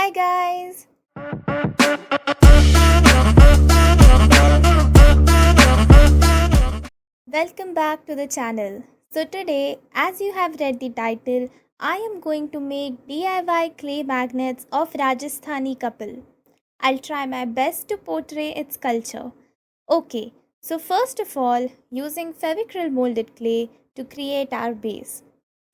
Hi guys! Welcome back to the channel. So today, as you have read the title, I am going to make DIY clay magnets of Rajasthani couple. I'll try my best to portray its culture. Okay, so first of all, using Fevicryl molded clay to create our base.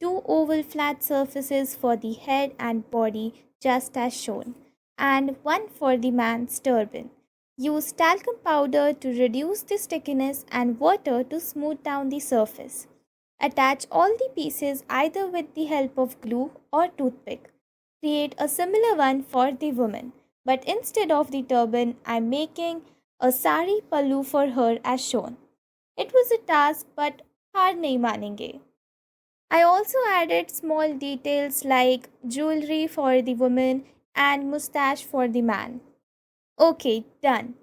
Two oval flat surfaces for the head and body just as shown, and one for the man's turban. Use talcum powder to reduce the stickiness and water to smooth down the surface. Attach all the pieces either with the help of glue or toothpick. Create a similar one for the woman, but instead of the turban, I'm making a sari pallu for her as shown. It was a task, but haar nahi manenge. I also added small details like jewelry for the woman and mustache for the man. Okay, done.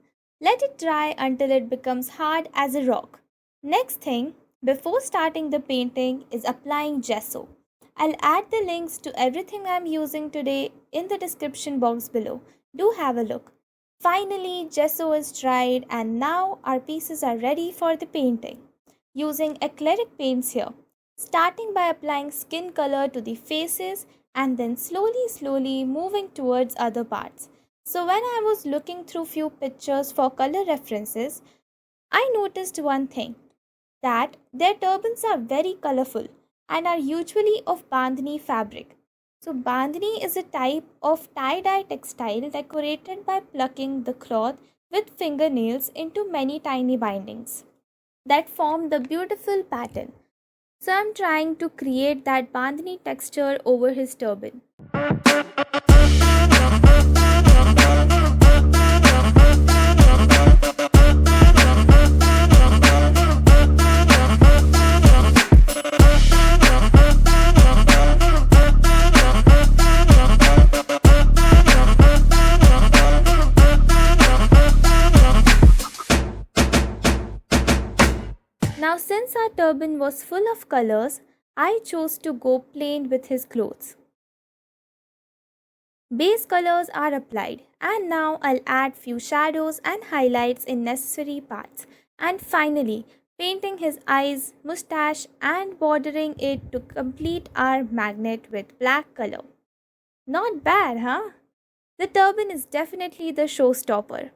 Let it dry until it becomes hard as a rock. Next thing, before starting the painting, is applying gesso. I'll add the links to everything I'm using today in the description box below. Do have a look. Finally, gesso is dried and now our pieces are ready for the painting. Using acrylic paints here, starting by applying skin color to the faces and then slowly moving towards other parts. So when I was looking through few pictures for color references, I noticed one thing, that their turbans are very colorful and are usually of bandhani fabric. So bandhani is a type of tie-dye textile decorated by plucking the cloth with fingernails into many tiny bindings that form the beautiful pattern. So I'm trying to create that bandhani texture over his turban. Now since our turban was full of colors, I chose to go plain with his clothes. Base colors are applied and now I'll add few shadows and highlights in necessary parts, and finally painting his eyes, mustache and bordering it to complete our magnet with black color. Not bad, huh? The turban is definitely the showstopper.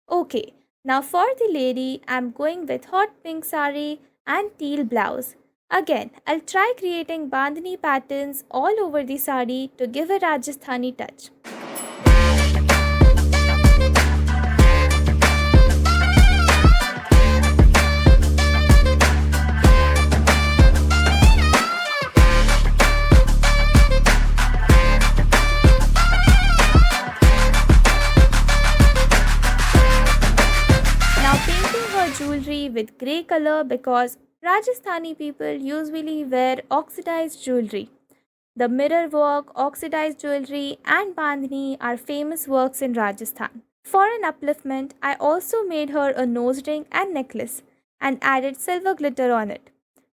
Okay, now for the lady, I'm going with hot pink sari and teal blouse. Again, I'll try creating bandhani patterns all over the sari to give a Rajasthani touch. Now painting her jewelry with grey color because Rajasthani people usually wear oxidized jewelry. The mirror work, oxidized jewelry and bandhani are famous works in Rajasthan. For an upliftment, I also made her a nose ring and necklace and added silver glitter on it.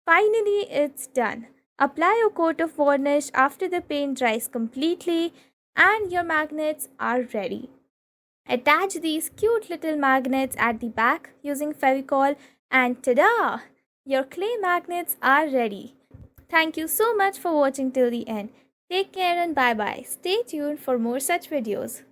Finally, it's done. Apply a coat of varnish after the paint dries completely and your magnets are ready. Attach these cute little magnets at the back using Fevicol and tada! Your clay magnets are ready. Thank you so much for watching till the end. Take care and bye bye. Stay tuned for more such videos.